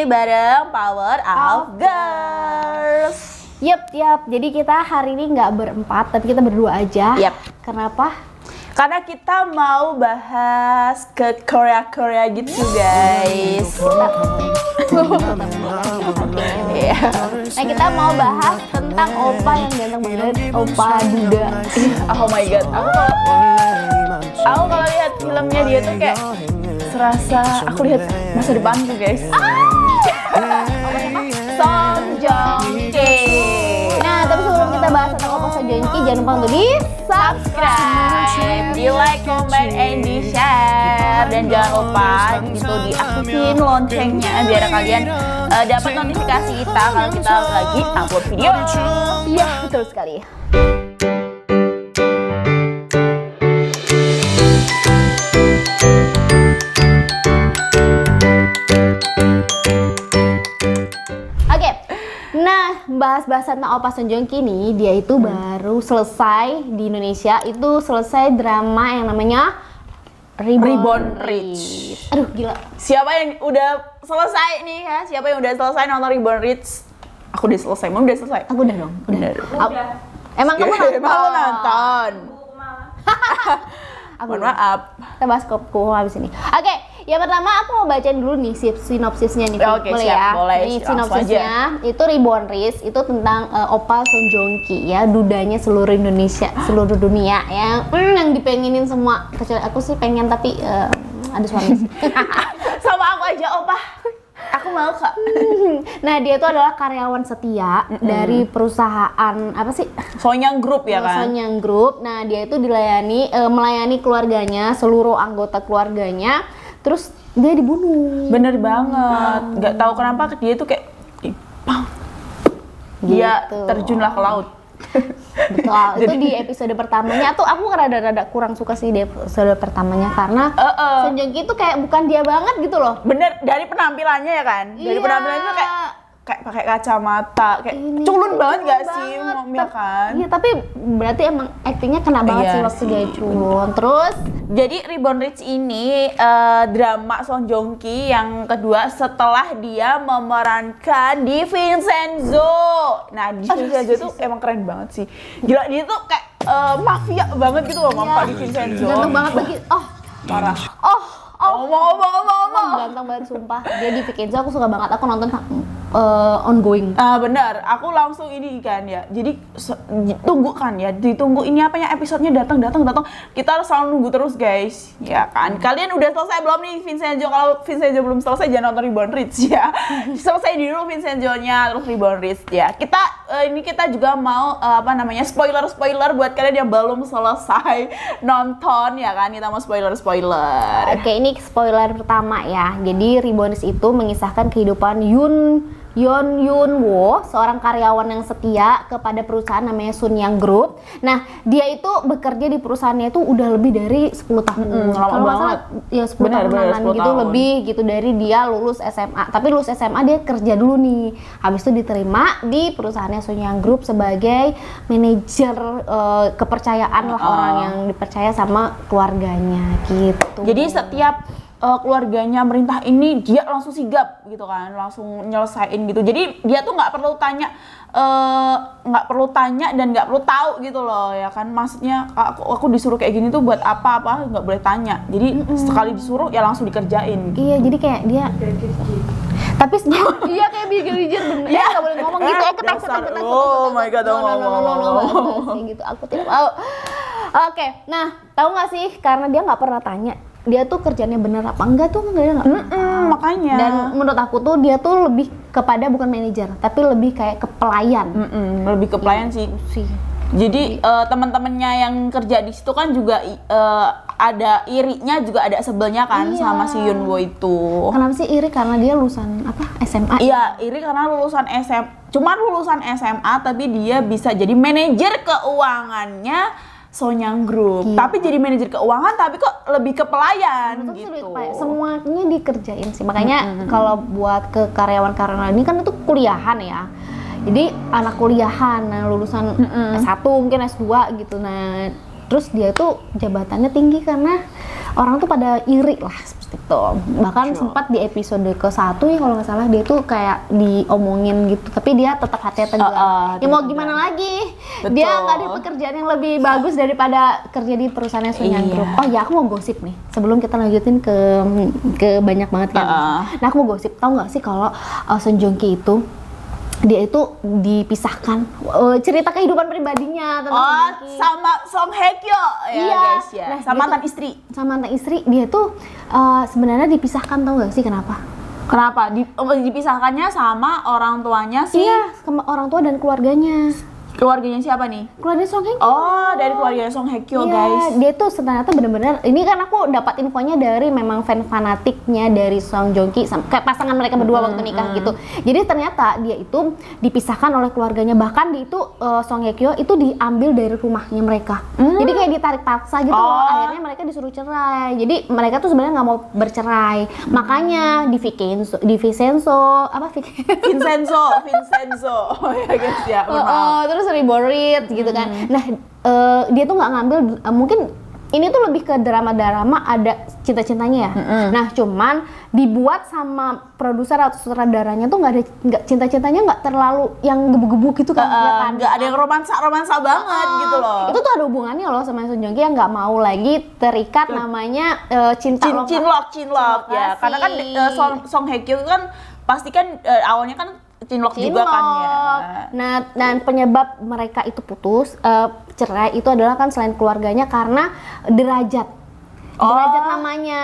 bareng Power of Girls. Yap. Jadi kita hari ini nggak berempat, tapi kita berdua aja. Yap. Kenapa? Karena kita mau bahas ke Korea gitu guys. Iya. Nah, kita mau bahas tentang opa yang ganteng banget, opa Duda. Oh my god, aku kalau lihat filmnya dia tuh kayak serasa aku lihat masa depanku guys. Song Joong Ki. Nah, tapi sebelum kita bahas tentang opa Song Joong Ki, jangan lupa untuk di subscribe, di like, comment, and di share, dan jangan lupa gitu diaktifin loncengnya biar kalian dapat notifikasi kita kalau kita lagi upload video. Iya, betul sekali. Bahas tentang opa Song Joong Ki nih, dia itu baru selesai di Indonesia, itu selesai drama yang namanya Reborn Rich. Aduh gila. Siapa yang udah selesai nih ya? Siapa yang udah selesai nonton Reborn Rich? Aku udah selesai, mau udah selesai? Aku udah dong. Udah. Emang kamu nonton? Emang aku nonton. Aku maaf. Kita bahas kuku habis ini. Oke, yang pertama aku mau bacain dulu nih sinopsisnya nih. Oke, boleh siap, ya? boleh. Ini sinopsisnya itu Reborn Rich, itu tentang opa Song Joong Ki ya, dudanya seluruh Indonesia, seluruh dunia yang dipengenin semua. Kecuali aku sih pengen tapi ada suami. Sama aku aja opa. Aku mau kak. Nah, dia itu adalah karyawan setia dari perusahaan apa sih? Sonyang Group ya kan? Sonyang Group. Nah, dia itu melayani keluarganya, seluruh anggota keluarganya. Terus dia dibunuh. Bener banget. Gak tahu kenapa dia tuh kayak dia gitu. terjunlah ke laut. Betul. Itu di episode pertamanya tuh aku rada-rada kurang suka sih di episode pertamanya karena Song Joong Ki tuh kayak bukan dia banget gitu loh. Bener, dari penampilannya ya kan? Dari penampilannya tuh kayak pakai kacamata, kayak culun banget gak sih momnya kan? Iya, tapi berarti emang aktingnya kena banget sih waktu dia culun. Terus jadi Reborn Rich ini drama Song Joong Ki yang kedua setelah dia memerankan di Vincenzo. Nah, di Vincenzo tuh emang keren banget sih. Gila, dia tuh kayak mafia banget gitu loh, Mama di Vincenzo. ganteng banget lagi. Parah. Omong. Ganteng banget sumpah. Dia di Vincenzo aku suka banget. Aku nonton ongoing. Benar, aku langsung ini kan ya. Jadi tunggu kan ya, ditunggu ini apanya episodenya datang. Kita harus selalu nunggu terus guys, ya kan. Kalian udah selesai belum nih Vincenzo? Kalau Vincenzo belum selesai jangan nonton Reborn Rich ya. Selesai dulu Vincenzo-nya terus Reborn Rich ya. Kita juga mau spoiler buat kalian yang belum selesai nonton ya kan. Kita mau spoiler. Oke, ini spoiler pertama ya. Jadi Reborn Rich itu mengisahkan kehidupan Yun Wo, seorang karyawan yang setia kepada perusahaan namanya Sonyang Group. Nah, dia itu bekerja di perusahaannya itu udah lebih dari 10 tahun. Lama banget. Ya 10 tahunan gitu, tahun. lebih gitu dari dia lulus SMA. Tapi lulus SMA dia kerja dulu nih. Habis itu diterima di perusahaannya Sonyang Group sebagai manajer kepercayaan lah, orang yang dipercaya sama keluarganya gitu. Jadi setiap keluarganya merintah ini dia langsung sigap gitu kan, langsung nyelesain gitu. Jadi dia tuh nggak perlu tanya dan nggak perlu tahu gitu loh ya kan. Maksudnya aku disuruh kayak gini tuh buat apa nggak boleh tanya. Jadi sekali disuruh ya langsung dikerjain. Iya, jadi kayak dia tapi iya kayak bigger bener ya, nggak boleh ngomong gitu ya, ketak. Oh my god, no, gitu aku tidak mau. Oke, nah tahu nggak sih, karena dia nggak pernah tanya dia tuh kerjanya bener apa enggak tuh dia nggak makanya. Dan menurut aku tuh dia tuh lebih kepada bukan manajer tapi lebih kayak ke pelayan. Lebih ke pelayan sih. Jadi teman-temannya yang kerja di situ kan juga ada irinya, juga ada sebelnya kan sama si Yun Wo itu. Kenapa sih iri? Karena dia lulusan SMA. Iya, iri karena lulusan SMA. Cuman lulusan SMA tapi dia bisa jadi manajer keuangannya Sonyang Group. Tapi jadi manajer keuangan tapi kok lebih ke pelayan gitu. Semuanya dikerjain sih. Makanya kalau buat ke karyawan-karyawan ini kan itu kuliahan ya. Jadi anak kuliahan, lulusan S1 mungkin S2 gitu. Nah, terus dia tuh jabatannya tinggi karena orang tuh pada iri lah seperti itu. Bahkan sempat di episode ke-1 ya kalau nggak salah dia tuh kayak diomongin gitu, tapi dia tetap hati tegar. Ya mau gimana lagi? Betul. Dia nggak ada pekerjaan yang lebih bagus daripada kerja di perusahaannya Sun Yang Group. Oh ya, aku mau gosip nih sebelum kita lanjutin ke banyak banget kan. Nah aku mau gosip, tahu nggak sih kalau Sun Joong Ki itu dia itu dipisahkan cerita kehidupan pribadinya tentang Sun Joong Ki. Sama Song Hye Kyo ya Iya. guys ya. Nah, sama dia mantan tuh- istri. Sama mantan istri dia tuh sebenarnya dipisahkan, tahu nggak sih kenapa? Kenapa? Dipisahkannya sama orang tuanya sih. Iya, sama orang tua dan keluarganya. Keluarganya siapa nih? Keluarga Song Hye Kyo. Oh, dari keluarga Song Hye Kyo, Iya, guys. dia tuh ternyata bener-bener, ini kan aku dapat infonya dari memang fan fanatiknya dari Song Joong Ki, kayak pasangan mereka berdua waktu nikah gitu. Jadi ternyata dia itu dipisahkan oleh keluarganya, bahkan dia itu Song Hye Kyo itu diambil dari rumahnya mereka. Jadi kayak ditarik paksa gitu loh, akhirnya mereka disuruh cerai. Jadi mereka tuh sebenarnya nggak mau bercerai, makanya di Vincenzo, apa Vincenzo. Oh ya guys ya, mohon maaf. terus reborn it gitu kan. Nah, dia tuh nggak ngambil, mungkin ini tuh lebih ke drama-drama ada cinta-cintanya ya. Nah, cuman dibuat sama produser atau sutradaranya tuh nggak cinta-cintanya nggak terlalu yang gebu-gebu gitu kan, ya kan? Nggak ada yang romansa banget gitu loh. Itu tuh ada hubungannya loh sama Sun Joong Ki yang nggak mau lagi terikat namanya cinta Cinlok ya. Karena kan Song Hye Kyo kan pasti kan awalnya kan cinlok juga kan ya. Nah, dan penyebab mereka itu putus, cerai itu adalah kan selain keluarganya karena derajat. Derajat namanya.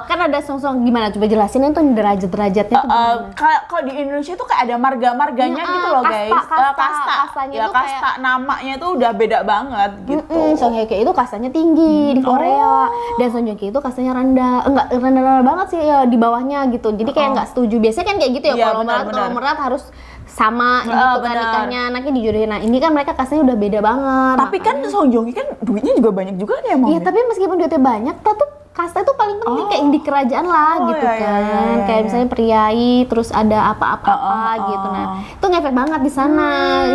Kan ada song-song, gimana coba jelasin itu derajat-derajatnya tuh gimana? Kalau di Indonesia tuh kayak ada marga-marganya gitu loh guys. Kastanya ya, tuh kasta namanya tuh udah beda banget gitu. Song Hye Kyo itu kastanya tinggi di Korea, dan Sun Joong Ki itu kastanya rendah. Enggak rendah banget sih ya, di bawahnya gitu. Jadi kayak nggak setuju. Biasanya kan kayak gitu ya, Iya, kalau merat harus sama gitu kan nikahnya, anaknya dijodohin. Nah ini kan mereka kastanya udah beda banget. Tapi kan Song Joong Ki kan duitnya juga banyak juga nih emang. Iya, tapi meskipun duitnya banyak, tetap kasta itu paling penting kayak di kerajaan lah gitu kan. Kayak misalnya priai, terus ada apa-apa gitu. Nah, itu ngefek banget di sana.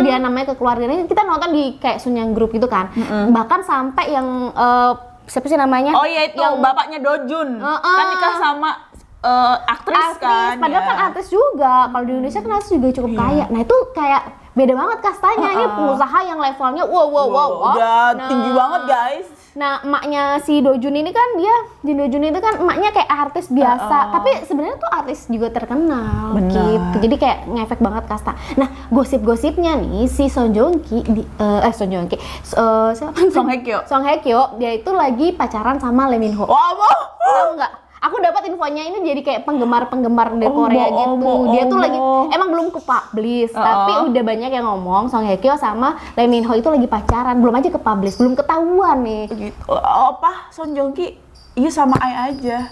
Dia namanya kekeluargaan. Kita nonton di kayak Sun Yang Group gitu kan. Bahkan sampai yang siapa sih namanya? Oh iya itu yang bapaknya Do Jun. Kan nikah sama aktris kan. Padahal kan artis juga. Kalau di Indonesia kan artis juga cukup kaya. Nah, itu kayak beda banget kastanya. Ini pengusaha yang levelnya wow. Udah tinggi banget guys. Nah, emaknya si Do Jun ini kan Jin Do Jun itu kan emaknya kayak artis biasa, tapi sebenarnya tuh artis juga terkenal gitu. Jadi kayak ngefek banget kasta. Nah, gosip-gosipnya nih si Song Joong Ki siapa? Song Hye Kyo dia itu lagi pacaran sama Lee Min Ho. Tahu nggak? Aku dapat infonya ini jadi kayak penggemar di Korea gitu. Dia tuh lagi emang belum ke publish, tapi udah banyak yang ngomong Song Hye Kyo sama Lee Min Ho itu lagi pacaran, belum aja ke publish, belum ketahuan nih. Gitu. Song Joong Ki iya sama Ai aja.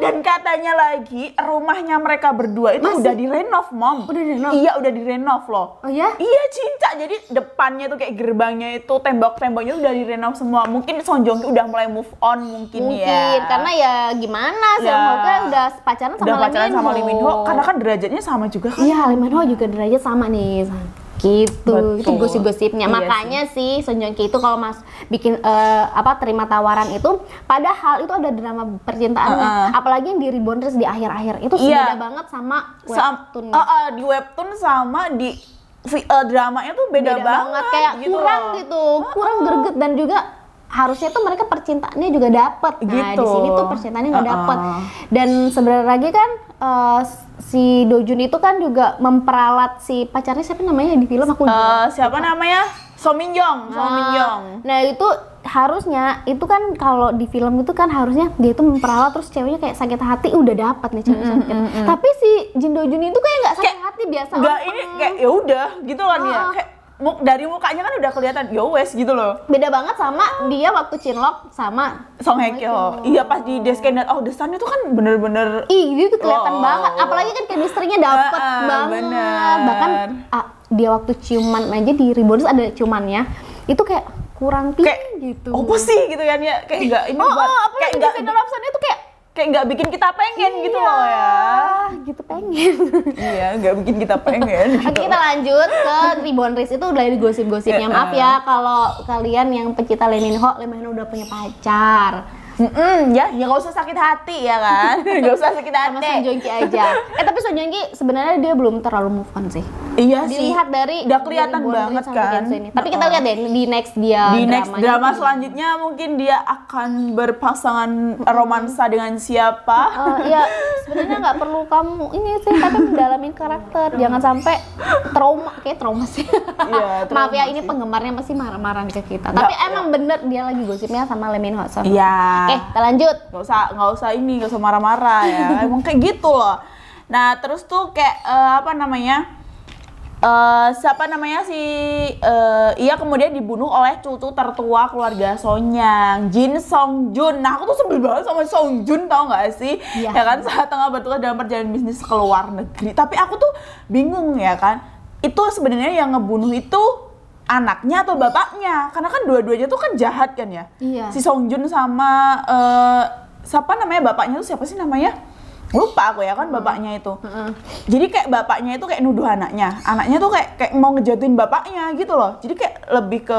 Dan katanya lagi rumahnya mereka berdua itu udah direnov, Mom. Udah direnov? Iya, udah direnov loh. Oh ya? Iya, cinta. Jadi depannya tuh kayak gerbangnya itu tembok-temboknya udah direnov semua. Mungkin Song Joong Ki udah mulai move on mungkin ya. Karena ya gimana sih, kan udah pacaran sama Lee Min Ho. Karena kan derajatnya sama juga kan. Iya, Lee Min Ho juga derajat sama nih. Gitu. Itu gosip-gosipnya. Iya Makanya sih Sun Joong Ki itu kalau bikin terima tawaran itu, padahal itu ada drama percintaannya. Apalagi yang di Reborn di akhir-akhir itu beda banget sama webtoon. Di webtoon sama di dramanya tuh beda banget. Kayak gitu kurang loh. gitu, kurang greget, dan juga harusnya tuh mereka percintaannya juga dapet. Nah, Gitu. di sini tuh percintaannya nggak dapet. Dan sebenarnya lagi kan si Do Jun itu kan juga memperalat si pacarnya, siapa namanya di film aku siapa namanya? So Min Young. Nah itu harusnya itu kan kalau di film itu kan harusnya dia itu memperalat, terus ceweknya kayak sakit hati, udah dapat nih cewek sakit. Tapi si Jin Do Jun itu kayak nggak sakit hati, biasa. Enggak, ini kayak ya udah gitu kan ya. Kayak dari mukanya kan udah kelihatan yo wes gitu loh. Beda banget sama dia waktu cinlok sama Song Hye Kyo. Iya, pas di Descendant of the Sun itu kan bener-bener itu kelihatan banget. Apalagi kan chemistry-nya dapet banget. Bener. Bahkan dia waktu ciuman aja di Reborn ada ciumannya, itu kayak kurang tinggi gitu. Apa sih gitu kan ya? Kayak enggak ini buat apalagi di Descendant of the Sun itu kayak kayak nggak bikin kita pengen gitu loh ya. Gitu pengen. Iya, nggak bikin kita pengen. Gitu. Oke, kita lanjut ke Reborn Riz. Itu udah di gosip-gosipnya. Maaf ya kalau kalian yang pecinta Lee Min Ho udah punya pacar. Ya nggak usah sakit hati ya kan, nggak usah sakit hati. Sama Song Joong Ki aja. Tapi Song Joong Ki sebenarnya dia belum terlalu move on sih. Iya sih. Dilihat dari udah kelihatan Reborn Riz banget sampai kan. Kenzo ini. Tapi kita lihat deh di next dia Di next dramanya drama tuh. selanjutnya mungkin dia akan berpasangan romansa dengan siapa? Ya sebenarnya nggak perlu kamu ini sih, tapi mendalamin karakter. Jangan sampai trauma sih. Iya, Maaf ya, trauma ini sih. penggemarnya masih marah-marah ke kita. Nggak, Tapi emang bener dia lagi gosipnya sama Lee Min Ho. Iya. Oke, kita lanjut. Nggak usah marah-marah ya. Emang kayak gitu loh. Nah terus tuh kayak siapa namanya ia kemudian dibunuh oleh cucu tertua keluarga Sonyang, Jin Song Jun. Nah aku tuh sebel banget sama Song Jun, tau nggak sih? Iya. Ya kan, saat tengah bertugas dalam perjalanan bisnis ke luar negeri. Tapi aku tuh bingung ya kan, itu sebenarnya yang ngebunuh itu anaknya atau bapaknya? Karena kan dua-duanya tuh kan jahat kan ya. Iya. Si Song Jun sama siapa namanya bapaknya tuh, siapa sih namanya? Lupa aku ya kan bapaknya itu. Jadi kayak bapaknya itu kayak nuduh anaknya tuh kayak mau ngejatuhin bapaknya gitu loh. Jadi kayak lebih ke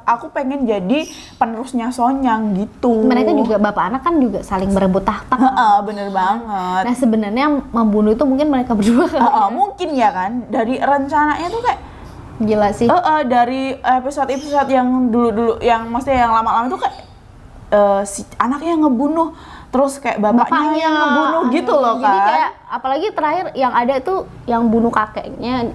aku pengen jadi penerusnya Sonyang gitu. Mereka juga bapak anak kan juga saling berebut tahta. Bener banget. Nah sebenarnya membunuh itu mungkin mereka berdua kali ya. Mungkin ya kan, dari rencananya tuh kayak Gila sih. dari episode-episode yang dulu yang maksudnya yang lama-lama itu kayak si anaknya yang ngebunuh, terus kayak bapaknya yang ngebunuh gitu loh kan. Jadi kayak apalagi terakhir yang ada itu yang bunuh kakeknya,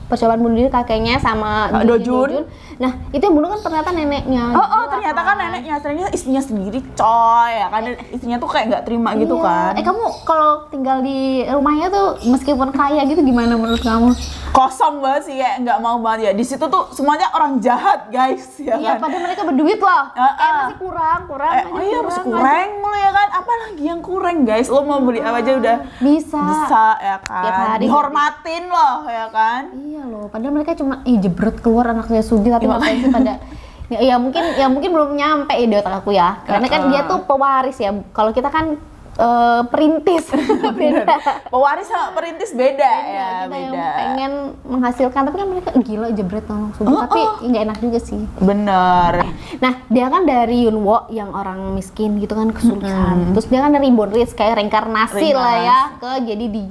percobaan bunuh diri kakeknya sama Do Jin Jun. Nah itu yang bunuh kan ternyata neneknya. Ternyata kan neneknya, ternyata istrinya sendiri coy ya kan. Istrinya tuh kayak nggak terima gitu Iya. kan. Kamu kalau tinggal di rumahnya tuh meskipun kaya gitu gimana menurut kamu? Kosong banget sih, kayak nggak mau banget ya. Di situ tuh semuanya orang jahat guys ya Iya, kan. padahal mereka berduit loh. Kayak masih kurang aja Masih kurang mulu ya kan. Apa lagi yang kurang guys? Lo mau beli apa aja udah bisa ya kan. Tiap hari dihormatin loh ya kan. Iya loh, padahal mereka cuma jebrot keluar anaknya Sugi tapi ngapain sih pada ya mungkin belum nyampe ide otak aku ya. Karena kan dia tuh pewaris ya. Kalau kita kan perintis. Beda. Pewaris sama perintis beda ya, Kita beda. yang pengen menghasilkan, tapi kan mereka gila jebret sama Sugi, tapi nggak enak juga sih. Bener. Nah, dia kan dari Yunwo yang orang miskin gitu kan, kesulitan. Terus dia kan dari Reborn Riz kayak reinkarnasi lah ya ke jadi di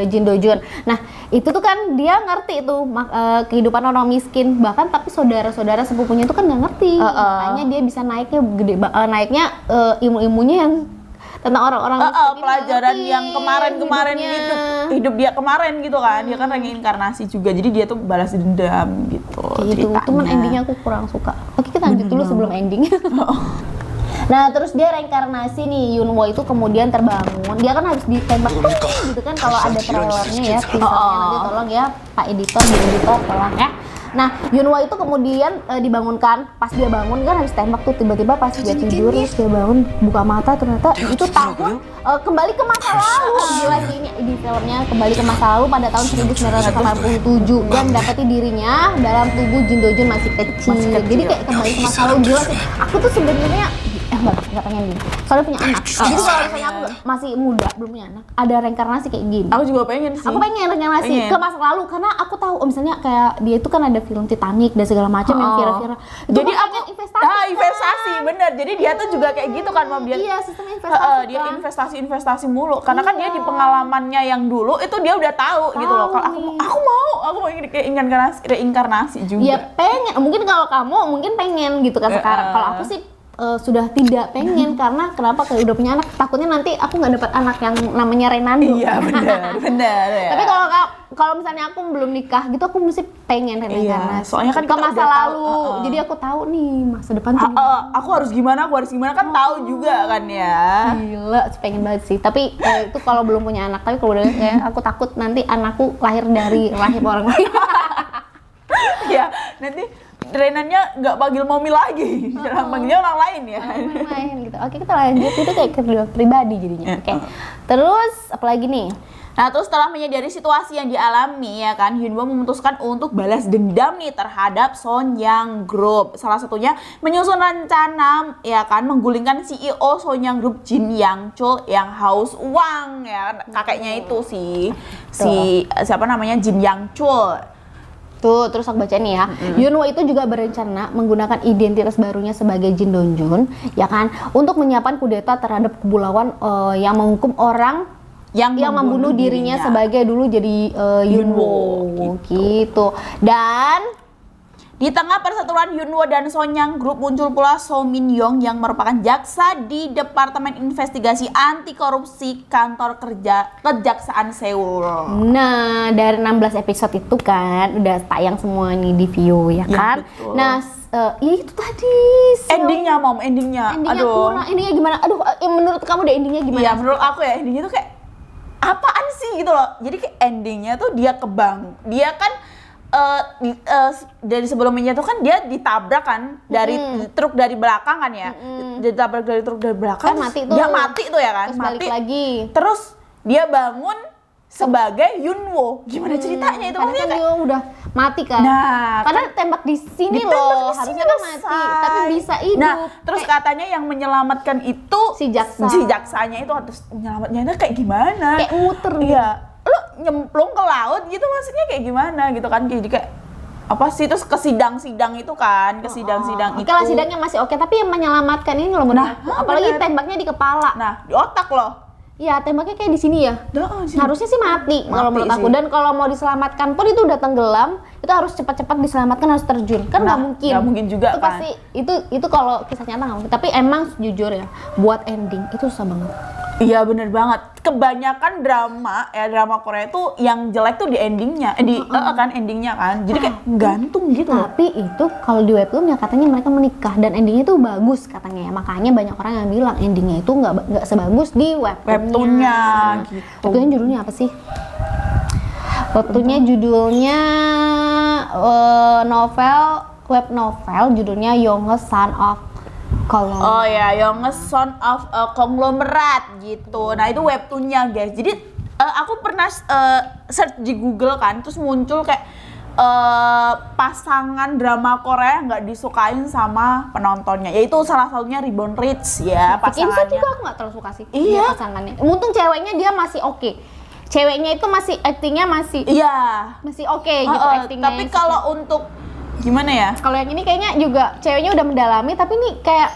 Jin Do Jun. Nah, itu tuh kan dia ngerti itu kehidupan orang miskin, bahkan tapi saudara-saudara sepupunya itu kan nggak ngerti. Makanya dia bisa naiknya naiknya ilmu-ilmunya yang tentang orang-orang miskin ini pelajaran ngerti yang kemarin hidupnya. hidup dia kemarin gitu kan. Dia kan reinkarnasi juga, jadi dia tuh balas dendam gitu. Kayak gitu, cuman endingnya aku kurang suka. Oke, kita lanjut dulu sebelum ending. Nah, terus dia reinkarnasi nih, Yunwo itu kemudian terbangun. Dia kan habis ditembak gitu kan, kalau ada trailernya ya, teasernya nanti tolong ya Pak Editor, Bu Editor tolong ya. Nah, Yunwo itu kemudian dibangunkan. Pas dia bangun kan habis tembak tuh, tiba-tiba pas dia tidur terus dia bangun buka mata, ternyata itu tahun kembali ke masa lalu. Gila sih ini di filmnya, kembali ke masa lalu pada tahun 1987 dan dapati dirinya dalam tubuh Jin Do Jun masih kecil. Jadi kayak kembali ke masa lalu. Gila sih. Aku tuh sebenarnya nggak pengen gini. Soalnya punya anak. Jadi kalau misalnya aku masih muda belum punya anak, ada reinkarnasi kayak gini. Aku juga pengen sih. Aku pengen reinkarnasi ke masa lalu karena aku tahu misalnya kayak dia itu kan ada film Titanic dan segala macam yang viral-viral. Jadi aku investasi. Investasi bener. Jadi dia tuh juga kayak gitu kan, Mam. Dia Iya, sistem investasi. dia investasi mulu. Karena kan dia di pengalamannya yang dulu itu dia udah tahu gitu loh. Kalau aku mau reinkarnasi juga. Iya, pengen. Mungkin kalau kamu mungkin pengen gitu kan sekarang. Kalau aku sih sudah tidak pengen karena kenapa, kalau udah punya anak takutnya nanti aku nggak dapat anak yang namanya Renando. Iya benar ya. Tapi kalau misalnya aku belum nikah gitu aku mesti pengen reinkarnasi. Soalnya kan ke kita masa udah lalu. Jadi aku tahu nih masa depan tuh. Aku harus gimana kan tahu juga kan ya. Gila, pengen banget sih. Tapi itu kalau belum punya anak. Tapi kalau udah kayak aku takut nanti anakku lahir dari rahim orang lain. Ya nanti Renannya nggak panggil Momi lagi, panggilnya orang lain ya. Main gitu. Oke, kita lanjut, itu kayak kedua pribadi jadinya. Oke. Terus apalagi nih? Nah, terus setelah menyadari situasi yang dialami ya kan, Hyunwoo memutuskan untuk balas dendam nih terhadap Sonyang Group. Salah satunya menyusun rencana ya kan menggulingkan CEO Sonyang Group Jin Yang Chul yang haus uang ya, kakeknya itu si siapa namanya Jin Yang Chul. Tuh, terus aku baca nih ya. Hyunwoo itu juga berencana menggunakan identitas barunya sebagai Jin Dong-jun, ya kan, untuk menyiapkan kudeta terhadap kepulauan yang menghukum orang yang membunuh dirinya sebagai dulu jadi Hyunwoo gitu. Dan di tengah perseteruan Hyunwoo dan Sonyang Group muncul pula So Min Young yang merupakan jaksa di Departemen Investigasi Anti Korupsi Kantor Kejaksaan Seoul. Nah, dari 16 episode itu kan udah tayang semua nih di view ya kan. Betul. Nah, ya itu tadi endingnya endingnya aduh kurang. Endingnya gimana? Aduh, menurut kamu deh endingnya gimana? Iya, menurut aku ya endingnya tuh kayak apaan sih gitu loh. Jadi kayak endingnya tuh dia dia kan dari sebelumnya tuh kan dia ditabrak kan dari truk dari belakang kan ya. Ditabrak dari truk dari belakang. Kan mati tuh. Dia mati tuh ya kan. Terus mati balik lagi. Terus dia bangun sebagai Hyunwoo. Gimana ceritanya itu? Karena kan dia udah mati kan. Nah, padahal tembak di sini ditembak loh. di sini Harusnya kan mati, selesai. tapi bisa hidup. Nah, terus katanya yang menyelamatkan itu si jaksa. Si jaksanya itu harus menyelamatnya itu kayak gimana? Kayak muter. Iya. Lu nyemplung ke laut gitu maksudnya kayak gimana gitu kan? Jadi kayak apa sih, terus ke sidang-sidang itu kan, ke sidang-sidang itu. Oke lah, sidangnya masih oke, tapi yang menyelamatkan ini loh menurut aku. Apalagi tembaknya di kepala. Nah, di otak loh. Iya, tembaknya kayak di sini ya. Sini. Harusnya sih mati kalau menurut aku. Dan kalau mau diselamatkan pun itu udah tenggelam, itu harus cepat-cepat diselamatkan, harus terjun. Kan nggak mungkin. Nggak mungkin juga itu kan. Pasti itu kalau kisah nyata nggak mungkin. Tapi emang jujur ya, buat ending itu susah banget. Iya bener banget. Kebanyakan drama Korea itu yang jelek tuh di endingnya, kan endingnya kan. Jadi kayak gantung gitu. Tapi itu kalau di webtoon ya katanya mereka menikah dan endingnya tuh bagus katanya ya. Makanya banyak orang yang bilang endingnya itu nggak sebagus di webtoonnya gitu. Webtoonnya judulnya apa sih? Webtoonnya judulnya web novel judulnya Youngest Son of Conglomerate. Oh ya, Youngest Son of a Conglomerate gitu. Nah itu webtoonnya guys. Jadi aku pernah search di Google kan, terus muncul kayak pasangan drama Korea yang nggak disukain sama penontonnya. Yaitu salah satunya Ribbon Ridge ya pasangannya. Itu juga aku nggak terlalu suka sih. Iya. Pasangannya. Untung ceweknya dia masih oke. Ceweknya itu masih aktingnya masih oke gitu aktingnya. Tapi kalau untuk gimana ya? Kalau yang ini kayaknya juga ceweknya udah mendalami, tapi nih kayak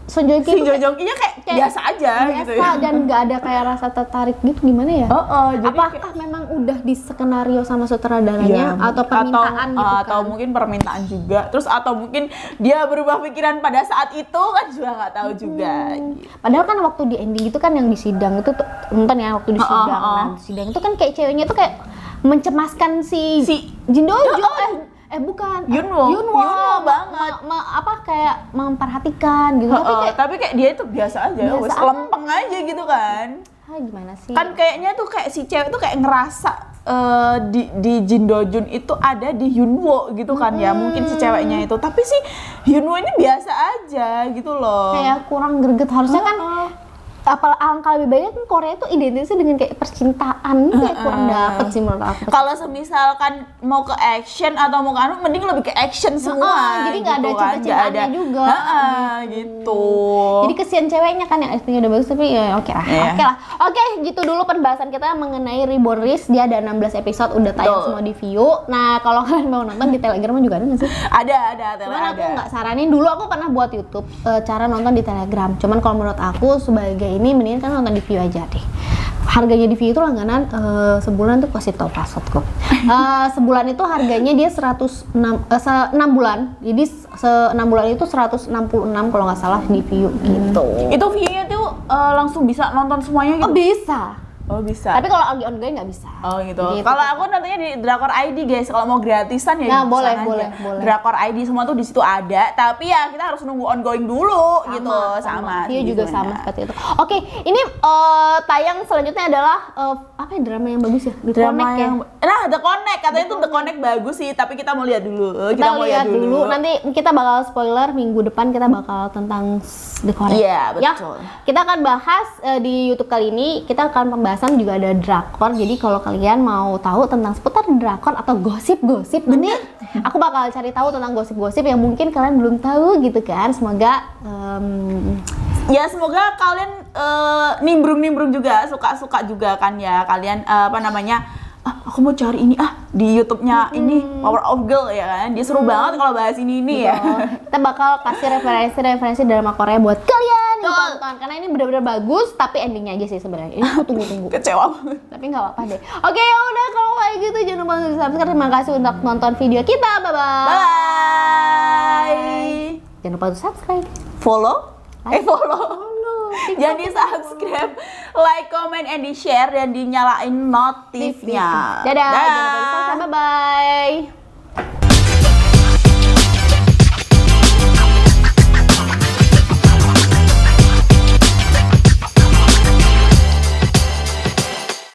Son Joong Ki si Jojokinya kayak biasa aja gitu ya. Dan nggak ada kayak rasa tertarik gitu, gimana ya? Jadi apakah memang udah di skenario sama sutradaranya atau permintaan gitu kan? Atau mungkin permintaan juga. Terus atau mungkin dia berubah pikiran pada saat itu kan juga nggak tahu juga. Gitu. Padahal kan waktu di ending itu kan yang di sidang itu nonton ya waktu di sidang. Nah, di sidang itu kan kayak ceweknya tuh kayak mencemaskan si Jin Dong-jun. Bukan Hyunwoo banget. Kayak memperhatikan gitu. Tapi kayak dia itu biasa aja, lempeng aja gitu kan. Gimana sih? Kan kayaknya tuh kayak si cewek tuh kayak ngerasa di Jin Do-jun itu ada di Hyunwoo gitu kan ya. Mungkin si ceweknya itu. Tapi si Hyunwoo ini biasa aja gitu loh. Kayak kurang greget. Harusnya kan alangkah lebih baiknya kan Korea itu identitasnya dengan kayak percintaan, kayak kurang dapet sih menurut aku. Kalau semisalkan mau ke action atau mau ke mending lebih ke action semua. Jadi nggak gitu ada cinta-cintaannya juga. Gitu. Jadi kesian ceweknya kan yang actingnya udah bagus, tapi ya oke lah. Oke, gitu dulu pembahasan kita mengenai Reborn Risk. Dia ada 16 episode udah tayang semua di view. Nah kalau kalian mau nonton di Telegram juga ada nggak sih? Ada. Cuman aku nggak saranin. Dulu aku pernah buat YouTube cara nonton di Telegram. Cuman kalau menurut aku sebagai ini mendingan kan nonton di view aja deh. Harganya di view itu langganan sebulan tuh kasih tau passwordku. Sebulan itu harganya dia 6 bulan. Jadi 6 bulan itu 166 kalau nggak salah di view gitu. Itu view-nya tuh langsung bisa nonton semuanya gitu? Oh bisa. Oh bisa. Tapi kalau lagi ongoing nggak bisa. Oh gitu. Kalau aku nontonnya di Drakor ID guys. Kalau mau gratisan ya Nah, di boleh, sana boleh, aja. boleh. Drakor ID semua tuh di situ ada. Tapi ya kita harus nunggu ongoing dulu gitu. Sama. Dia juga sama sebenarnya. seperti itu. Oke, ini tayang selanjutnya adalah apa ya, drama yang bagus ya? The Drama Connect ya. yang nah The Connect katanya tuh The Connect bagus sih. Tapi kita mau lihat dulu. Kita mau lihat dulu. Nanti kita bakal spoiler minggu depan, kita bakal tentang The Connect. Iya, betul. Ya, kita akan bahas di YouTube kali ini. Kita akan pembahasan juga ada drakor. Jadi kalau kalian mau tahu tentang seputar drakor atau gosip-gosip, ini aku bakal cari tahu tentang gosip-gosip yang mungkin kalian belum tahu gitu kan. Semoga Ya semoga kalian nimbrung juga, suka juga kan ya kalian apa namanya? Aku mau cari ini di YouTube-nya ini Power of Girl ya kan. Dia seru banget kalau bahas ini ya. kita bakal kasih referensi drama Korea buat kalian yang tonton, karena ini benar-benar bagus. Tapi endingnya aja sih sebenarnya. Ini aku tunggu-tunggu. Kecewa banget. Tapi nggak apa-apa deh. Oke, ya udah kalau kayak gitu jangan lupa untuk subscribe. Terima kasih untuk nonton video kita. Bye bye. Bye. Jangan lupa untuk subscribe. Follow. Follow. Jangan di subscribe, like, comment, and di share dan dinyalain notifnya. Dadah. Jangan lupa di subscribe. Bye bye.